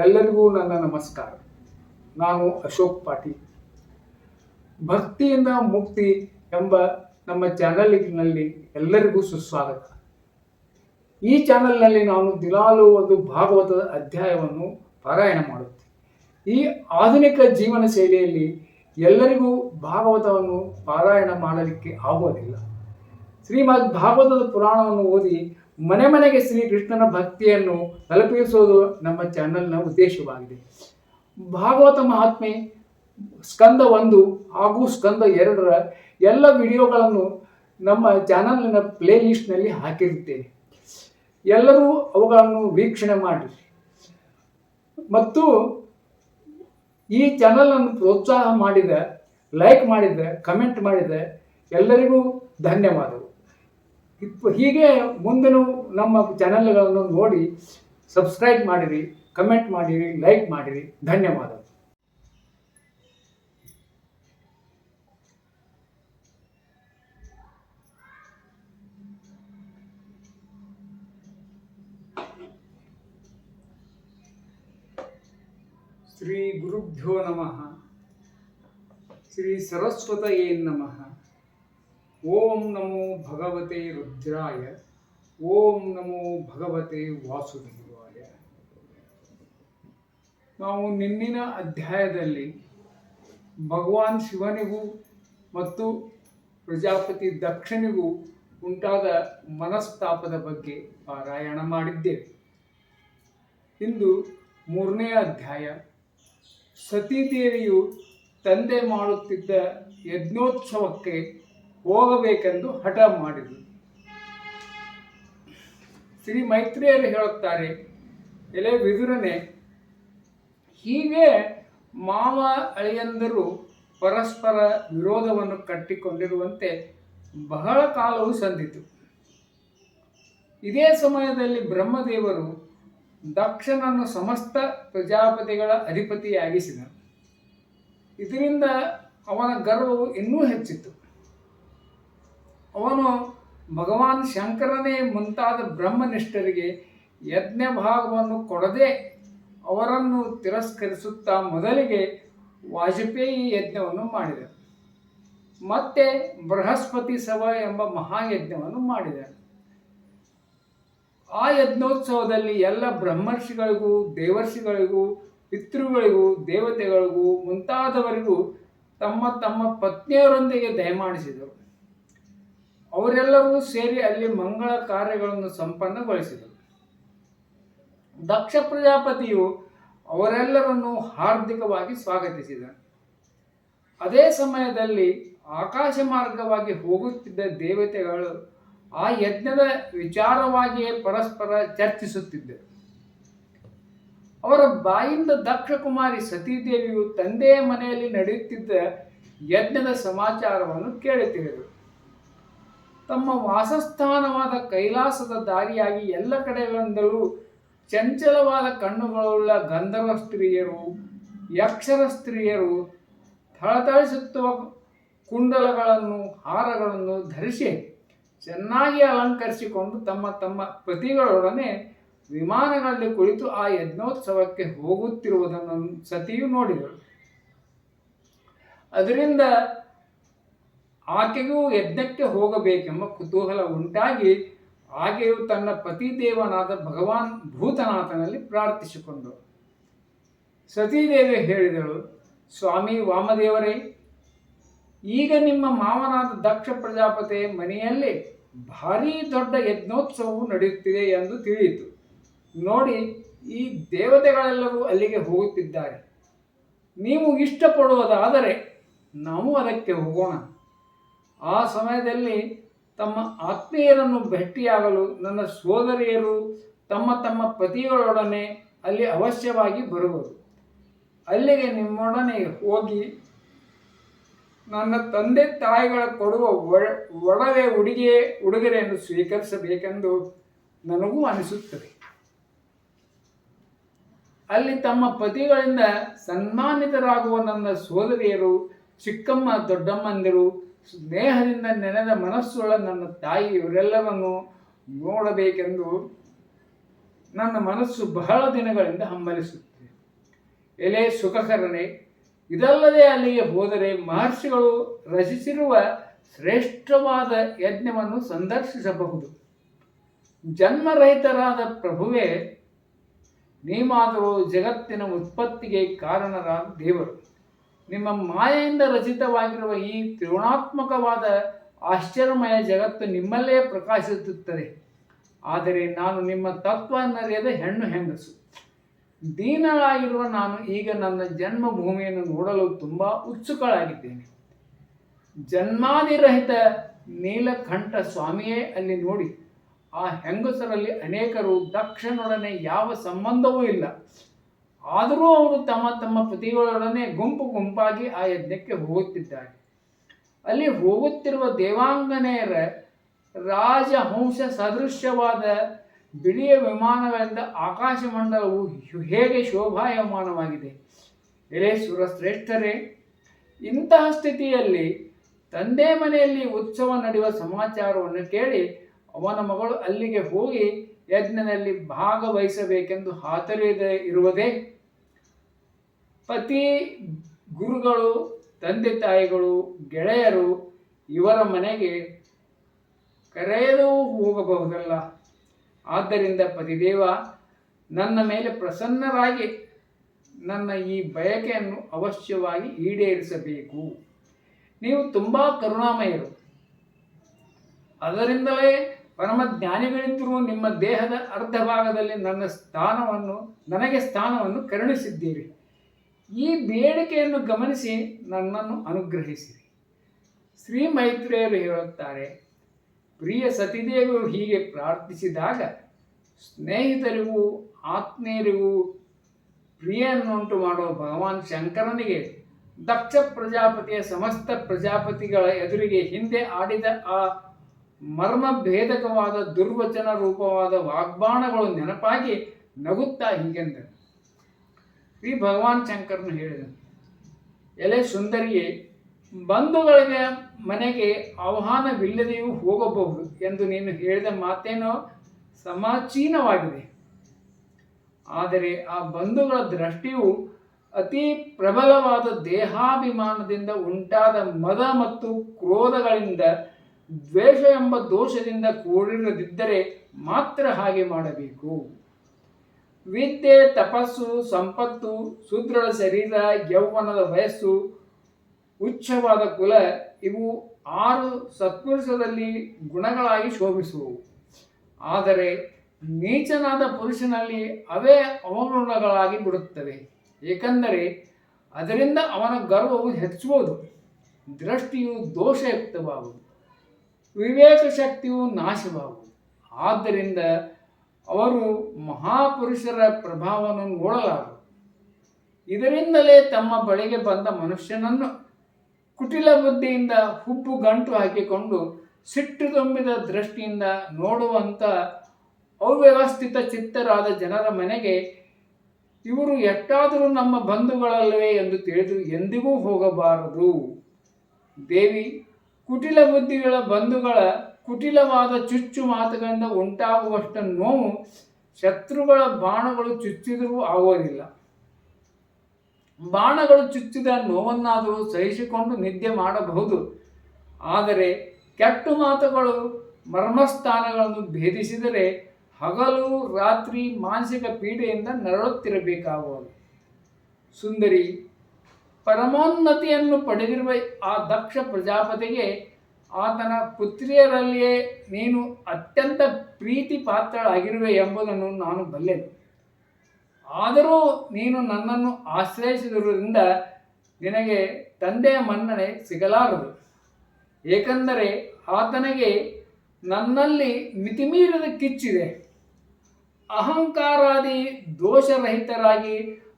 ಎಲ್ಲರಿಗೂ ನನ್ನ ನಮಸ್ಕಾರ. ನಾನು ಅಶೋಕ್ ಪಾಟೀಲ್. ಭಕ್ತಿಯಿಂದ ಮುಕ್ತಿ ಎಂಬ ನಮ್ಮ ಚಾನಲ್ನಲ್ಲಿ ಎಲ್ಲರಿಗೂ ಸುಸ್ವಾಗತ. ಈ ಚಾನಲ್ನಲ್ಲಿ ನಾನು ದಿನಾಲೂ ಒಂದು ಭಾಗವತದ ಅಧ್ಯಾಯವನ್ನು ಪಾರಾಯಣ ಮಾಡುತ್ತೇನೆ. ಈ ಆಧುನಿಕ ಜೀವನ ಶೈಲಿಯಲ್ಲಿ ಎಲ್ಲರಿಗೂ ಭಾಗವತವನ್ನು ಪಾರಾಯಣ ಮಾಡಲಿಕ್ಕೆ ಆಗುವುದಿಲ್ಲ. ಶ್ರೀಮದ್ ಭಾಗವತದ ಪುರಾಣವನ್ನು ಓದಿ ಮನೆ ಮನೆಗೆ ಶ್ರೀಕೃಷ್ಣನ ಭಕ್ತಿಯನ್ನು ತಲುಪಿಸುವುದು ನಮ್ಮ ಚಾನಲ್ನ ಉದ್ದೇಶವಾಗಿದೆ. ಭಾಗವತ ಮಹಾತ್ಮೆ ಸ್ಕಂದ 1 ಹಾಗೂ ಸ್ಕಂದ 2 ಎಲ್ಲ ವಿಡಿಯೋಗಳನ್ನು ನಮ್ಮ ಚಾನಲ್ನ ಪ್ಲೇ ಲಿಸ್ಟ್ನಲ್ಲಿ ಹಾಕಿರುತ್ತೇನೆ. ಎಲ್ಲರೂ ಅವುಗಳನ್ನು ವೀಕ್ಷಣೆ ಮಾಡಿ ಮತ್ತು ಈ ಚಾನಲನ್ನು ಪ್ರೋತ್ಸಾಹ ಮಾಡಿದ, ಲೈಕ್ ಮಾಡಿದ, ಕಮೆಂಟ್ ಮಾಡಿದ ಎಲ್ಲರಿಗೂ ಧನ್ಯವಾದಗಳು. ಹೀಗೆ ಮುಂದಿನ ನಮ್ಮ ಚಾನಲ್ಗಳನ್ನು ನೋಡಿ ಸಬ್ಸ್ಕ್ರೈಬ್ ಮಾಡಿರಿ, ಕಮೆಂಟ್ ಮಾಡಿರಿ, ಲೈಕ್ ಮಾಡಿರಿ. ಧನ್ಯವಾದಗಳು. ಶ್ರೀ ಗುರುಭ್ಯೋ ನಮಃ. ಶ್ರೀ ಸರಸ್ವತಯೇ ನಮಃ. ಓಂ ನಮೋ ಭಗವತೆ ರುದ್ರಾಯ. ಓಂ ನಮೋ ಭಗವತೆ ವಾಸುದೇವಾಯ. ನಾವು ನಿನ್ನಿನ ಅಧ್ಯಾಯದಲ್ಲಿ ಭಗವಾನ್ ಶಿವನಿಗೂ ಮತ್ತು ಪ್ರಜಾಪತಿ ದಕ್ಷನಿಗೂ ಉಂಟಾದ ಮನಸ್ತಾಪದ ಬಗ್ಗೆ ಪಾರಾಯಣ ಮಾಡಿದ್ದೇವೆ. ಇಂದು 3ನೇ ಅಧ್ಯಾಯ. ಸತೀದೇವಿಯು ತಂದೆ ಮಾಡುತ್ತಿದ್ದ ಯಜ್ಞೋತ್ಸವಕ್ಕೆ ಹೋಗಬೇಕೆಂದು ಹಠ ಮಾಡಿದರು. ಶ್ರೀ ಮೈತ್ರೇಯರು ಹೇಳುತ್ತಾರೆ, ಎಲೆ ವಿದುರನೆ, ಹೀಗೆ ಮಾವ ಅಳಿಯಂದರು ಪರಸ್ಪರ ವಿರೋಧವನ್ನು ಕಟ್ಟಿಕೊಂಡಿರುವಂತೆ ಬಹಳ ಕಾಲವು ಸಂದಿತು. ಇದೇ ಸಮಯದಲ್ಲಿ ಬ್ರಹ್ಮದೇವರು ದಕ್ಷನನ್ನು ಸಮಸ್ತ ಪ್ರಜಾಪತಿಗಳ ಅಧಿಪತಿಯಾಗಿಸಿದನು. ಇದರಿಂದ ಅವನ ಗರ್ವವು ಇನ್ನೂ ಹೆಚ್ಚಿತು. ಅವನು ಭಗವಾನ್ ಶಂಕರನೇ ಮುಂತಾದ ಬ್ರಹ್ಮನಿಷ್ಠರಿಗೆ ಯಜ್ಞ ಭಾಗವನ್ನು ಕೊಡದೆ ಅವರನ್ನು ತಿರಸ್ಕರಿಸುತ್ತಾ ಮೊದಲಿಗೆ ವಾಜಪೇಯಿ ಯಜ್ಞವನ್ನು ಮಾಡಿದ. ಮತ್ತೆ ಬೃಹಸ್ಪತಿ ಸಭ ಎಂಬ ಮಹಾಯಜ್ಞವನ್ನು ಮಾಡಿದ. ಆ ಯಜ್ಞೋತ್ಸವದಲ್ಲಿ ಎಲ್ಲ ಬ್ರಹ್ಮರ್ಷಿಗಳಿಗೂ, ದೇವರ್ಷಿಗಳಿಗೂ, ಪಿತೃಗಳಿಗೂ, ದೇವತೆಗಳಿಗೂ ಮುಂತಾದವರಿಗೂ ತಮ್ಮ ತಮ್ಮ ಪತ್ನಿಯರೊಂದಿಗೆ ದಯಮಾಡಿಸಿದರು. ಅವರೆಲ್ಲರೂ ಸೇರಿ ಅಲ್ಲಿ ಮಂಗಳ ಕಾರ್ಯಗಳನ್ನು ಸಂಪನ್ನಗೊಳಿಸಿದರು. ದಕ್ಷ ಪ್ರಜಾಪತಿಯು ಅವರೆಲ್ಲರನ್ನು ಹಾರ್ದಿಕವಾಗಿ ಸ್ವಾಗತಿಸಿದ. ಅದೇ ಸಮಯದಲ್ಲಿ ಆಕಾಶ ಮಾರ್ಗವಾಗಿ ಹೋಗುತ್ತಿದ್ದ ದೇವತೆಗಳು ಆ ಯಜ್ಞದ ವಿಚಾರವಾಗಿಯೇ ಪರಸ್ಪರ ಚರ್ಚಿಸುತ್ತಿದ್ದರು. ಅವರ ಬಾಯಿಂದ ದಕ್ಷ ಕುಮಾರಿ ಸತೀದೇವಿಯು ತಂದೆಯ ಮನೆಯಲ್ಲಿ ನಡೆಯುತ್ತಿದ್ದ ಯಜ್ಞದ ಸಮಾಚಾರವನ್ನು ಕೇಳಿ ತಿಳಿದರು. ತಮ್ಮ ವಾಸಸ್ಥಾನವಾದ ಕೈಲಾಸದ ದಾರಿಯಾಗಿ ಎಲ್ಲ ಕಡೆಗಳಿಂದಲೂ ಚಂಚಲವಾದ ಕಣ್ಣುಗಳುಳ್ಳ ಗಂಧರ್ವ ಸ್ತ್ರೀಯರು, ಯಕ್ಷರ ಸ್ತ್ರೀಯರು ಥಳಥಳಿಸುತ್ತುವ ಕುಂಡಲಗಳನ್ನು, ಹಾರಗಳನ್ನು ಧರಿಸಿ ಚೆನ್ನಾಗಿ ಅಲಂಕರಿಸಿಕೊಂಡು ತಮ್ಮ ತಮ್ಮ ಪತಿಗಳೊಡನೆ ವಿಮಾನಗಳಲ್ಲಿ ಕುಳಿತು ಆ ಯಜ್ಞೋತ್ಸವಕ್ಕೆ ಹೋಗುತ್ತಿರುವುದನ್ನು ಸತಿಯು ನೋಡಿದಳು. ಅದರಿಂದ ಆಕೆಗೂ ಯಜ್ಞಕ್ಕೆ ಹೋಗಬೇಕೆಂಬ ಕುತೂಹಲ ಉಂಟಾಗಿ ಆಕೆಯು ತನ್ನ ಪತಿದೇವನಾದ ಭಗವಾನ್ ಭೂತನಾಥನಲ್ಲಿ ಪ್ರಾರ್ಥಿಸಿಕೊಂಡಳು. ಸತೀದೇವಿ ಹೇಳಿದಳು, ಸ್ವಾಮಿ ವಾಮದೇವರೇ, ಈಗ ನಿಮ್ಮ ಮಾವನಾದ ದಕ್ಷ ಪ್ರಜಾಪತಿಯ ಮನೆಯಲ್ಲಿ ಭಾರೀ ದೊಡ್ಡ ಯಜ್ಞೋತ್ಸವವು ನಡೆಯುತ್ತಿದೆ ಎಂದು ತಿಳಿಯಿತು. ನೋಡಿ, ಈ ದೇವತೆಗಳೆಲ್ಲರೂ ಅಲ್ಲಿಗೆ ಹೋಗುತ್ತಿದ್ದಾರೆ. ನೀವು ಇಷ್ಟಪಡುವುದಾದರೆ ನಾವು ಅದಕ್ಕೆ ಹೋಗೋಣ. ಆ ಸಮಯದಲ್ಲಿ ತಮ್ಮ ಆತ್ಮೀಯರನ್ನು ಭೇಟಿಯಾಗಲು ನನ್ನ ಸೋದರಿಯರು ತಮ್ಮ ತಮ್ಮ ಪತಿಗಳೊಡನೆ ಅಲ್ಲಿ ಅವಶ್ಯವಾಗಿ ಬರುವರು. ಅಲ್ಲಿಗೆ ನಿಮ್ಮೊಡನೆ ಹೋಗಿ ನನ್ನ ತಂದೆ ತಾಯಿಗಳ ಕೊಡುವ ಒಡವೆ ಉಡುಗೊರೆಯನ್ನು ಸ್ವೀಕರಿಸಬೇಕೆಂದು ನನಗೂ ಅನಿಸುತ್ತದೆ. ಅಲ್ಲಿ ತಮ್ಮ ಪತಿಗಳಿಂದ ಸನ್ಮಾನಿತರಾಗುವ ನನ್ನ ಸೋದರಿಯರು, ಚಿಕ್ಕಮ್ಮ, ದೊಡ್ಡಮ್ಮಂದಿರು, ಸ್ನೇಹದಿಂದ ನೆನೆದ ಮನಸ್ಸುಳ್ಳ ನನ್ನ ತಾಯಿ ಇವರೆಲ್ಲರನ್ನು ನೋಡಬೇಕೆಂದು ನನ್ನ ಮನಸ್ಸು ಬಹಳ ದಿನಗಳಿಂದ ಹಂಬಲಿಸುತ್ತದೆ. ಎಲೆ ಸುಖಕರನೆ, ಇದಲ್ಲದೆ ಅಲ್ಲಿಗೆ ಹೋದರೆ ಮಹರ್ಷಿಗಳು ರಚಿಸಿರುವ ಶ್ರೇಷ್ಠವಾದ ಯಜ್ಞವನ್ನು ಸಂದರ್ಶಿಸಬಹುದು. ಜನ್ಮರಹಿತರಾದ ಪ್ರಭುವೇ, ನೀವಾದರೂ ಜಗತ್ತಿನ ಉತ್ಪತ್ತಿಗೆ ಕಾರಣರಾದ ದೇವರು. ನಿಮ್ಮ ಮಾಯೆಯಿಂದ ರಚಿತವಾಗಿರುವ ಈ ತ್ರಿಗುಣಾತ್ಮಕವಾದ ಆಶ್ಚರ್ಯಮಯ ಜಗತ್ತು ನಿಮ್ಮಲ್ಲೇ ಪ್ರಕಾಶಿಸುತ್ತದೆ. ಆದರೆ ನಾನು ನಿಮ್ಮ ತತ್ವ ನರಿಯದ ಹೆಂಗಸು. ದೀನಳಾಗಿರುವ ನಾನು ಈಗ ನನ್ನ ಜನ್ಮಭೂಮಿಯನ್ನು ನೋಡಲು ತುಂಬ ಉತ್ಸುಕಳಾಗಿದ್ದೇನೆ. ಜನ್ಮಾದಿರಹಿತ ನೀಲಕಂಠ ಸ್ವಾಮಿಯೇ ಅಲ್ಲಿ ನೋಡಿ. ಆ ಹೆಂಗಸರಲ್ಲಿ ಅನೇಕರು ದಕ್ಷನೊಡನೆ ಯಾವ ಸಂಬಂಧವೂ ಇಲ್ಲ. ಆದರೂ ಅವರು ತಮ್ಮ ತಮ್ಮ ಪತಿಗಳೊಡನೆ ಗುಂಪಾಗಿ ಆ ಯಜ್ಞಕ್ಕೆ ಹೋಗುತ್ತಿದ್ದಾರೆ. ಅಲ್ಲಿ ಹೋಗುತ್ತಿರುವ ದೇವಾಂಗನೆಯರ ರಾಜಹಂಸ ಸದೃಶ್ಯವಾದ ಬಿಳಿಯ ವಿಮಾನಗಳಿಂದ ಆಕಾಶಮಂಡಲವು ಹೇಗೆ ಶೋಭಾಯಮಾನವಾಗಿದೆ. ಎಲೆ ಸುರಶ್ರೇಷ್ಠರೇ, ಇಂತಹ ಸ್ಥಿತಿಯಲ್ಲಿ ತಂದೆ ಮನೆಯಲ್ಲಿ ಉತ್ಸವ ನಡೆಯುವ ಸಮಾಚಾರವನ್ನು ಕೇಳಿ ಅವನ ಮಗಳು ಅಲ್ಲಿಗೆ ಹೋಗಿ ಯಜ್ಞದಲ್ಲಿ ಭಾಗವಹಿಸಬೇಕೆಂದು ಹಾತೊರೆಯದೆ ಇರುವುದೇ? ಪತಿ, ಗುರುಗಳು, ತಂದೆ ತಾಯಿಗಳು, ಗೆಳೆಯರು ಇವರ ಮನೆಗೆ ಕರೆಯಲು ಹೋಗಬಹುದಲ್ಲ. ಆದ್ದರಿಂದ ಪತಿದೇವ, ನನ್ನ ಮೇಲೆ ಪ್ರಸನ್ನರಾಗಿ ನನ್ನ ಈ ಬಯಕೆಯನ್ನು ಅವಶ್ಯವಾಗಿ ಈಡೇರಿಸಬೇಕು. ನೀವು ತುಂಬ ಕರುಣಾಮಯರು. ಅದರಿಂದಲೇ ಪರಮಜ್ಞಾನಿಗಳಿದ್ದರೂ ನಿಮ್ಮ ದೇಹದ ಅರ್ಧ ಭಾಗದಲ್ಲಿ ನನಗೆ ಸ್ಥಾನವನ್ನು ಕರುಣಿಸಿದ್ದೀರಿ. ಈ ಬೇಡಿಕೆಯನ್ನು ಗಮನಿಸಿ ನನ್ನನ್ನು ಅನುಗ್ರಹಿಸಿರಿ. ಶ್ರೀ ಮೈತ್ರೇಯರು ಹೇಳುತ್ತಾರೆ, ಪ್ರಿಯ ಸತಿದೇವಿಯು ಹೀಗೆ ಪ್ರಾರ್ಥಿಸಿದಾಗ ಸ್ನೇಹಿತರಿಗೂ ಆತ್ಮೀಯರಿಗೂ ಪ್ರಿಯನ್ನುಂಟು ಮಾಡುವ ಭಗವಾನ್ ಶಂಕರನಿಗೆ ದಕ್ಷ ಪ್ರಜಾಪತಿಯ ಸಮಸ್ತ ಪ್ರಜಾಪತಿಗಳ ಎದುರಿಗೆ ಹಿಂದೆ ಆಡಿದ ಆ ಮರ್ಮಭೇದಕವಾದ ದುರ್ವಚನ ರೂಪವಾದ ವಾಗ್ಬಾಣಗಳು ನೆನಪಾಗಿ ನಗುತ್ತಾ ಹೀಗೆಂದರು. ಶ್ರೀ ಭಗವಾನ್ ಶಂಕರನು ಹೇಳಿದನು, ಎಲೆ ಸುಂದರಿಯೇ, ಬಂಧುಗಳಿಗೆ ಮನೆಗೆ ಆಹ್ವಾನವಿಲ್ಲದೆಯೂ ಹೋಗಬಹುದು ಎಂದು ನೀನು ಹೇಳಿದ ಮಾತೇನೋ ಸಮಚೀನವಾಗಿದೆ. ಆದರೆ ಆ ಬಂಧುಗಳ ದೃಷ್ಟಿಯು ಅತಿ ಪ್ರಬಲವಾದ ದೇಹಾಭಿಮಾನದಿಂದ ಉಂಟಾದ ಮದ ಮತ್ತು ಕ್ರೋಧಗಳಿಂದ, ದ್ವೇಷ ಎಂಬ ದೋಷದಿಂದ ಕೂಡಿರದಿದ್ದರೆ ಮಾತ್ರ ಹಾಗೆ ಮಾಡಬೇಕು. ವಿದ್ಯೆ, ತಪಸ್ಸು, ಸಂಪತ್ತು, ಸುದೃಢ ಶರೀರ, ಯೌವನದ ವಯಸ್ಸು, ಉಚ್ಚವಾದ ಕುಲ ಇವು 6 ಸತ್ಪುರುಷರಲ್ಲಿ ಗುಣಗಳಾಗಿ ಶೋಭಿಸುವವು. ಆದರೆ ನೀಚನಾದ ಪುರುಷನಲ್ಲಿ ಅವೇ ಅವಗುಣಗಳಾಗಿ ಬಿಡುತ್ತವೆ. ಏಕೆಂದರೆ ಅದರಿಂದ ಅವನ ಗರ್ವವು ಹೆಚ್ಚುವುದು, ದೃಷ್ಟಿಯು ದೋಷಯುಕ್ತವಾಗುವುದು, ವಿವೇಕ ಶಕ್ತಿಯು ನಾಶವಾಗುವುದು. ಆದ್ದರಿಂದ ಅವರು ಮಹಾಪುರುಷರ ಪ್ರಭಾವವನ್ನು ನೋಡಲಾರರು. ಇದರಿಂದಲೇ ತಮ್ಮ ಬಳಿಗೆ ಬಂದ ಮನುಷ್ಯನನ್ನು ಕುಟಿಲ ಬುದ್ಧಿಯಿಂದ ಹುಬ್ಬು ಗಂಟು ಹಾಕಿಕೊಂಡು ಸಿಟ್ಟು ತುಂಬಿದ ದೃಷ್ಟಿಯಿಂದ ನೋಡುವಂಥ ಅವ್ಯವಸ್ಥಿತ ಚಿತ್ತರಾದ ಜನರ ಮನೆಗೆ ಇವರು ಎಷ್ಟಾದರೂ ನಮ್ಮ ಬಂಧುಗಳಲ್ಲವೇ ಎಂದು ತಿಳಿದು ಎಂದಿಗೂ ಹೋಗಬಾರದು. ದೇವಿ, ಕುಟಿಲ ಬುದ್ಧಿಗಳ ಬಂಧುಗಳ ಕುಟಿಲವಾದ ಚುಚ್ಚು ಮಾತುಗಳಿಂದ ಉಂಟಾಗುವಷ್ಟು ನೋವು ಶತ್ರುಗಳ ಬಾಣಗಳು ಚುಚ್ಚಿದರೂ ಆಗುವುದಿಲ್ಲ. ಬಾಣಗಳು ಚುಚ್ಚಿದ ನೋವನ್ನಾದರೂ ಸಹಿಸಿಕೊಂಡು ನಿದ್ದೆ ಮಾಡಬಹುದು. ಆದರೆ ಕೆಟ್ಟ ಮಾತುಗಳು ಮರ್ಮಸ್ಥಾನಗಳನ್ನು ಭೇದಿಸಿದರೆ ಹಗಲು ರಾತ್ರಿ ಮಾನಸಿಕ ಪೀಡೆಯಿಂದ ನರಳುತ್ತಿರಬೇಕಾಗುವುದು. ಸುಂದರಿ, ಪರಮೋನ್ನತಿಯನ್ನು ಪಡೆದಿರುವ ಆ ದಕ್ಷ ಪ್ರಜಾಪತಿಗೆ ಆತನ ಪುತ್ರಿಯರಲ್ಲಿಯೇ ನೀನು ಅತ್ಯಂತ ಪ್ರೀತಿ ಪಾತ್ರಳಾಗಿರುವೆ ಎಂಬುದನ್ನು ನಾನು ಬಲ್ಲೆನು. ಆದರೂ ನೀನು ನನ್ನನ್ನು ಆಶ್ರಯಿಸಿರುವುದರಿಂದ ನಿನಗೆ ತಂದೆಯ ಮನ್ನಣೆ ಸಿಗಲಾರದು. ಏಕೆಂದರೆ ಆತನಿಗೆ ನನ್ನಲ್ಲಿ ಮಿತಿಮೀರಿದ ಕಿಚ್ಚಿದೆ. ಅಹಂಕಾರಾದಿ ದೋಷರಹಿತರಾಗಿ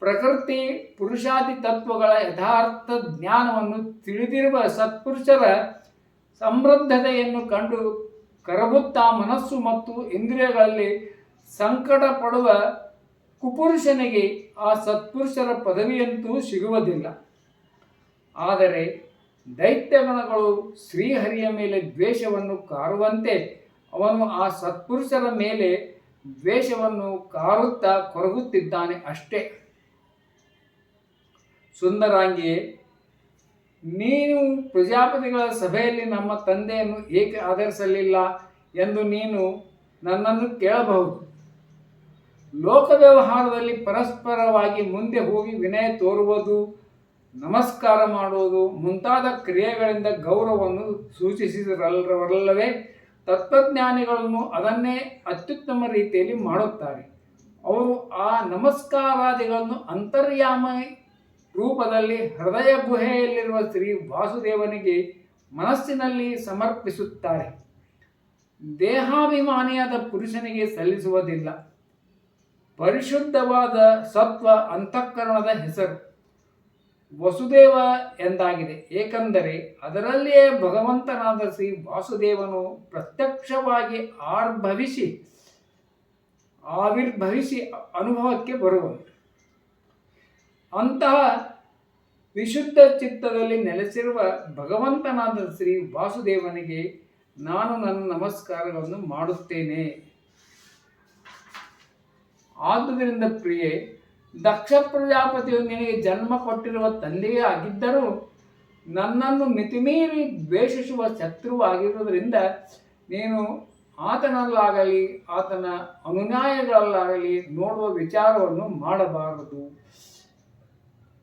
ಪ್ರಕೃತಿ ಪುರುಷಾದಿ ತತ್ವಗಳ ಯಥಾರ್ಥ ಜ್ಞಾನವನ್ನು ತಿಳಿದಿರುವ ಸತ್ಪುರುಷರ ಸಮೃದ್ಧತೆಯನ್ನು ಕಂಡು ಕರಗುತ್ತಾ ಮನಸ್ಸು ಮತ್ತು ಇಂದ್ರಿಯಗಳಲ್ಲಿ ಸಂಕಟ ಪಡುವ ಕುಪುರುಷನಿಗೆ ಆ ಸತ್ಪುರುಷರ ಪದವಿಯಂತೂ ಸಿಗುವುದಿಲ್ಲ. ಆದರೆ ದೈತ್ಯಗಣಗಳು ಶ್ರೀಹರಿಯ ಮೇಲೆ ದ್ವೇಷವನ್ನು ಕಾರುವಂತೆ ಅವನು ಆ ಸತ್ಪುರುಷರ ಮೇಲೆ ದ್ವೇಷವನ್ನು ಕಾರುತ್ತಾ ಕೊರಗುತ್ತಿದ್ದಾನೆ ಅಷ್ಟೇ. ಸುಂದರಾಂಗಿಯೇ, ನೀನು ಪ್ರಜಾಪತಿಗಳ ಸಭೆಯಲ್ಲಿ ನಮ್ಮ ತಂದೆಯನ್ನು ಏಕೆ ಆಧರಿಸಲಿಲ್ಲ ಎಂದು ನೀನು ನನ್ನನ್ನು ಕೇಳಬಹುದು. ಲೋಕ ವ್ಯವಹಾರದಲ್ಲಿ ಪರಸ್ಪರವಾಗಿ ಮುಂದೆ ಹೋಗಿ ವಿನಯ ತೋರುವುದು, ನಮಸ್ಕಾರ ಮಾಡುವುದು ಮುಂತಾದ ಕ್ರಿಯೆಗಳಿಂದ ಗೌರವವನ್ನು ಸೂಚಿಸಿದರಲ್ಲವೇ ತತ್ವಜ್ಞಾನಿಗಳನ್ನು ಅದನ್ನೇ ಅತ್ಯುತ್ತಮ ರೀತಿಯಲ್ಲಿ ಮಾಡುತ್ತಾರೆ. ಅವರು ಆ ನಮಸ್ಕಾರಾದಿಗಳನ್ನು ಅಂತರ್ಯಾಮಿ ರೂಪದಲ್ಲಿ ಹೃದಯ ಗುಹೆಯಲ್ಲಿರುವ ಶ್ರೀ ವಾಸುದೇವನಿಗೆ ಮನಸ್ಸಿನಲ್ಲಿ ಸಮರ್ಪಿಸುತ್ತಾರೆ. ದೇಹಾಭಿಮಾನಿಯಾದ ಪುರುಷನಿಗೆ ಸಲ್ಲಿಸುವುದಿಲ್ಲ. ಪರಿಶುದ್ಧವಾದ ಸತ್ವ ಅಂತಃಕರಣದ ಹೆಸರು ವಸುದೇವ ಎಂದಾಗಿದೆ. ಏಕೆಂದರೆ ಅದರಲ್ಲಿಯೇ ಭಗವಂತನಾದ ಶ್ರೀ ವಾಸುದೇವನು ಪ್ರತ್ಯಕ್ಷವಾಗಿ ಆವಿರ್ಭವಿಸಿ ಅನುಭವಕ್ಕೆ ಬರುವನು. ಅಂತಹ ವಿಶುದ್ಧ ಚಿತ್ತದಲ್ಲಿ ನೆಲೆಸಿರುವ ಭಗವಂತನಾದ ಶ್ರೀ ವಾಸುದೇವನಿಗೆ ನಾನು ನನ್ನ ನಮಸ್ಕಾರಗಳನ್ನು ಮಾಡುತ್ತೇನೆ. ಆದುದರಿಂದ ಪ್ರಿಯೆ, ದಕ್ಷ ಪ್ರಜಾಪತಿಯು ನಿನಗೆ ಜನ್ಮ ಕೊಟ್ಟಿರುವ ತಂದೆಯೇ ಆಗಿದ್ದರೂ ನನ್ನನ್ನು ಮಿತಿಮೀರಿ ದ್ವೇಷಿಸುವ ಶತ್ರುವಾಗಿರುವುದರಿಂದ ನೀನು ಆತನಲ್ಲಾಗಲಿ ಆತನ ಅನುಯಾಯಿಗಳಲ್ಲಾಗಲಿ ನೋಡುವ ವಿಚಾರವನ್ನು ಮಾಡಬಾರದು.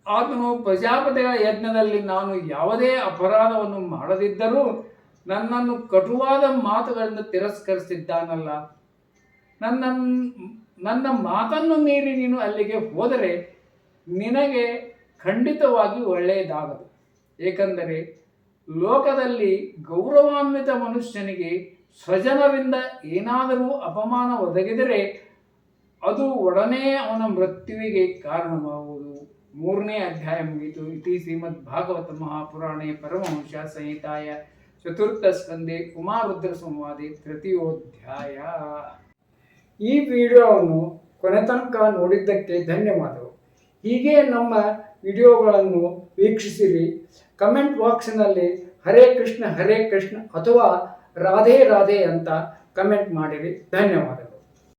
ಆತನು ಪ್ರಜಾಪತಿಗಳ ಯಜ್ಞದಲ್ಲಿ ನಾನು ಯಾವುದೇ ಅಪರಾಧವನ್ನು ಮಾಡದಿದ್ದರೂ ನನ್ನನ್ನು ಕಟುವಾದ ಮಾತುಗಳಿಂದ ತಿರಸ್ಕರಿಸಿದ್ದಾನಲ್ಲ. ನನ್ನ ಮಾತನ್ನು ಮೀರಿ ನೀನು ಅಲ್ಲಿಗೆ ಹೋದರೆ ನಿನಗೆ ಖಂಡಿತವಾಗಿ ಒಳ್ಳೆಯದಾಗದು. ಏಕೆಂದರೆ ಲೋಕದಲ್ಲಿ ಗೌರವಾನ್ವಿತ ಮನುಷ್ಯನಿಗೆ ಸ್ವಜನರಿಂದ ಏನಾದರೂ ಅಪಮಾನ ಒದಗಿದರೆ ಅದು ಒಡನೆ ಅವನ ಮೃತ್ಯುವಿಗೆ ಕಾರಣವಾಗುವುದು. 3ನೇ ಅಧ್ಯಾಯ ಮುಗಿಯಿತು. ಇತಿ ಶ್ರೀಮದ್ ಭಾಗವತ ಮಹಾಪುರಾಣೇ ಪರಮಹಂಸ ಸಂಹಿತಾಯ ಚತುರ್ಥ ಸ್ಕಂದೆ ಕುಮಾರುದ್ರ ಸಂವಾದೆ ತೃತೀಯೋಧ್ಯಾಯ. ಈ ವಿಡಿಯೋವನ್ನು ಕೊನೆ ತನಕ ನೋಡಿದ್ದಕ್ಕೆ ಧನ್ಯವಾದಗಳು. ಹೀಗೆ ನಮ್ಮ ವಿಡಿಯೋಗಳನ್ನು ವೀಕ್ಷಿಸಿರಿ. ಕಮೆಂಟ್ ಬಾಕ್ಸ್ನಲ್ಲಿ ಹರೇ ಕೃಷ್ಣ ಅಥವಾ ರಾಧೆ ರಾಧೆ ಅಂತ ಕಮೆಂಟ್ ಮಾಡಿರಿ. ಧನ್ಯವಾದಗಳು.